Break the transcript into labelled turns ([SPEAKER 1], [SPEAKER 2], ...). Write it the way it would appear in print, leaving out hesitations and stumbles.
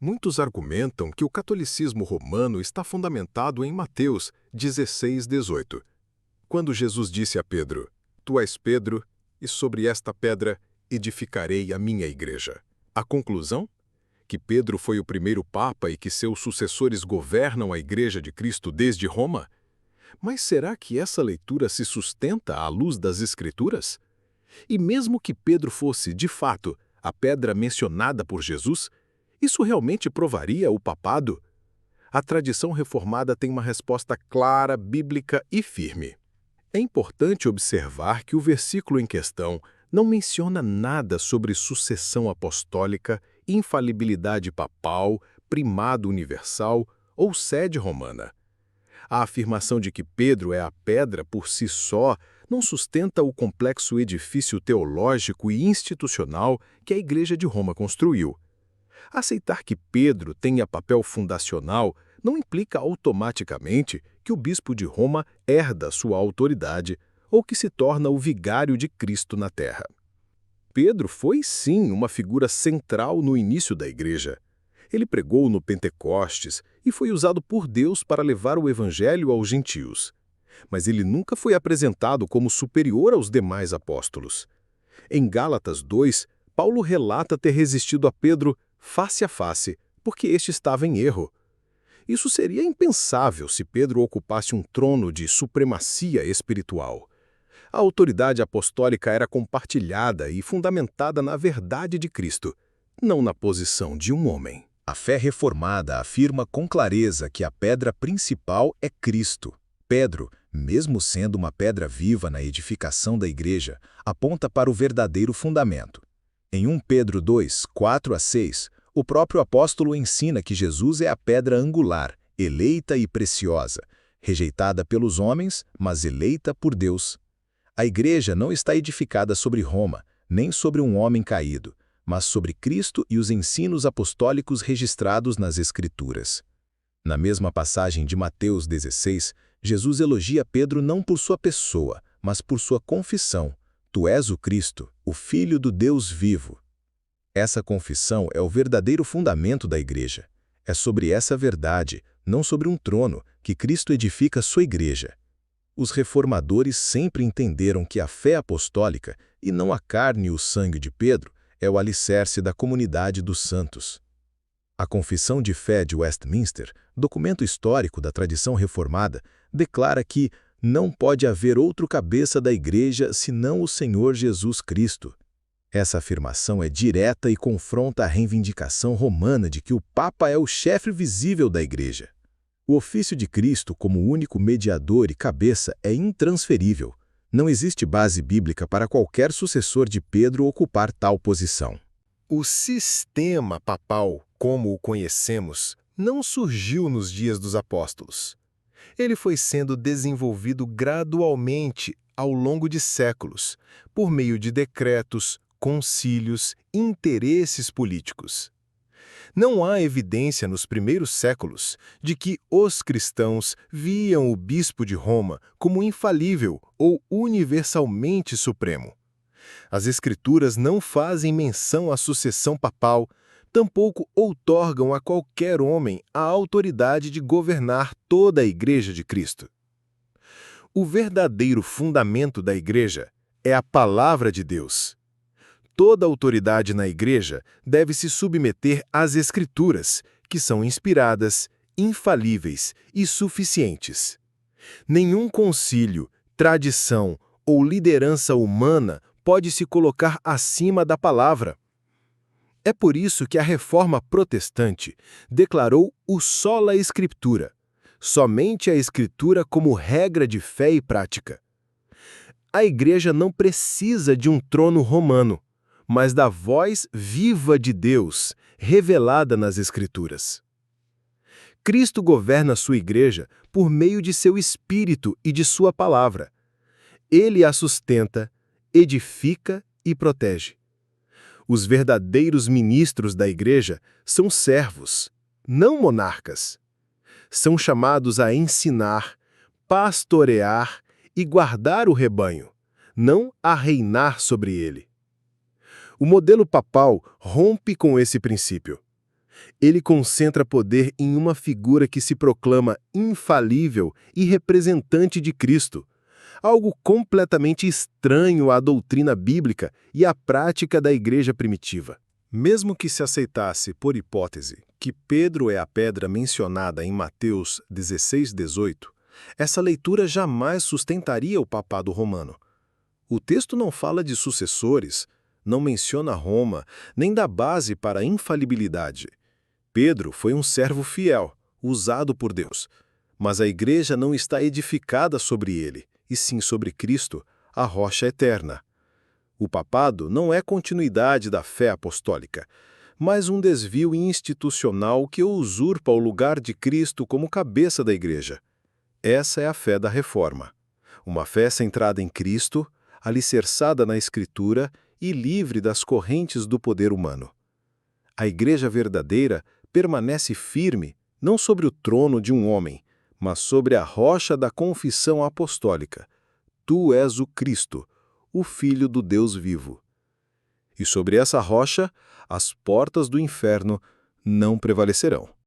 [SPEAKER 1] Muitos argumentam que o catolicismo romano está fundamentado em Mateus 16:18, quando Jesus disse a Pedro: Tu és Pedro, e sobre esta pedra edificarei a minha igreja. A conclusão? Que Pedro foi o primeiro papa e que seus sucessores governam a Igreja de Cristo desde Roma? Mas será que essa leitura se sustenta à luz das Escrituras? E mesmo que Pedro fosse, de fato, a pedra mencionada por Jesus, isso realmente provaria o papado? A tradição reformada tem uma resposta clara, bíblica e firme. É importante observar que o versículo em questão não menciona nada sobre sucessão apostólica, infalibilidade papal, primado universal ou sede romana. A afirmação de que Pedro é a pedra por si só não sustenta o complexo edifício teológico e institucional que a Igreja de Roma construiu. Aceitar que Pedro tenha papel fundacional não implica automaticamente que o bispo de Roma herda sua autoridade ou que se torna o vigário de Cristo na terra. Pedro foi, sim, uma figura central no início da Igreja. Ele pregou no Pentecostes e foi usado por Deus para levar o Evangelho aos gentios. Mas ele nunca foi apresentado como superior aos demais apóstolos. Em Gálatas 2, Paulo relata ter resistido a Pedro face a face, porque este estava em erro. Isso seria impensável se Pedro ocupasse um trono de supremacia espiritual. A autoridade apostólica era compartilhada e fundamentada na verdade de Cristo, não na posição de um homem.
[SPEAKER 2] A fé reformada afirma com clareza que a pedra principal é Cristo. Pedro, mesmo sendo uma pedra viva na edificação da igreja, aponta para o verdadeiro fundamento. Em 1 Pedro 2, 4-6, o próprio apóstolo ensina que Jesus é a pedra angular, eleita e preciosa, rejeitada pelos homens, mas eleita por Deus. A igreja não está edificada sobre Roma, nem sobre um homem caído, mas sobre Cristo e os ensinos apostólicos registrados nas Escrituras. Na mesma passagem de Mateus 16, Jesus elogia Pedro não por sua pessoa, mas por sua confissão: Tu és o Cristo, o Filho do Deus vivo. Essa confissão é o verdadeiro fundamento da igreja. É sobre essa verdade, não sobre um trono, que Cristo edifica sua igreja. Os reformadores sempre entenderam que a fé apostólica, e não a carne e o sangue de Pedro, é o alicerce da comunidade dos santos. A Confissão de Fé de Westminster, documento histórico da tradição reformada, declara que não pode haver outro cabeça da igreja senão o Senhor Jesus Cristo. Essa afirmação é direta e confronta a reivindicação romana de que o Papa é o chefe visível da igreja. O ofício de Cristo como único mediador e cabeça é intransferível. Não existe base bíblica para qualquer sucessor de Pedro ocupar tal posição.
[SPEAKER 1] O sistema papal, como o conhecemos, não surgiu nos dias dos apóstolos. Ele foi sendo desenvolvido gradualmente ao longo de séculos, por meio de decretos, concílios e interesses políticos. Não há evidência nos primeiros séculos de que os cristãos viam o bispo de Roma como infalível ou universalmente supremo. As Escrituras não fazem menção à sucessão papal, tampouco outorgam a qualquer homem a autoridade de governar toda a Igreja de Cristo. O verdadeiro fundamento da Igreja é a Palavra de Deus. Toda autoridade na Igreja deve se submeter às Escrituras, que são inspiradas, infalíveis e suficientes. Nenhum concílio, tradição ou liderança humana pode se colocar acima da palavra. É por isso que a Reforma Protestante declarou o sola Escritura, somente a Escritura como regra de fé e prática. A Igreja não precisa de um trono romano, mas da voz viva de Deus, revelada nas Escrituras. Cristo governa sua Igreja por meio de seu Espírito e de sua palavra. Ele a sustenta, edifica e protege. Os verdadeiros ministros da Igreja são servos, não monarcas. São chamados a ensinar, pastorear e guardar o rebanho, não a reinar sobre ele. O modelo papal rompe com esse princípio.
[SPEAKER 3] Ele concentra poder em uma figura que se proclama infalível e representante de Cristo, algo completamente estranho à doutrina bíblica e à prática da igreja primitiva.
[SPEAKER 1] Mesmo que se aceitasse, por hipótese, que Pedro é a pedra mencionada em Mateus 16:18, essa leitura jamais sustentaria o papado romano. O texto não fala de sucessores, não menciona Roma, nem dá base para a infalibilidade. Pedro foi um servo fiel, usado por Deus, mas a igreja não está edificada sobre ele, e sim sobre Cristo, a rocha eterna. O papado não é continuidade da fé apostólica, mas um desvio institucional que usurpa o lugar de Cristo como cabeça da igreja. Essa é a fé da Reforma. Uma fé centrada em Cristo, alicerçada na Escritura e livre das correntes do poder humano. A igreja verdadeira permanece firme, não sobre o trono de um homem, mas sobre a rocha da confissão apostólica. Tu és o Cristo, o Filho do Deus vivo. E sobre essa rocha, as portas do inferno não prevalecerão.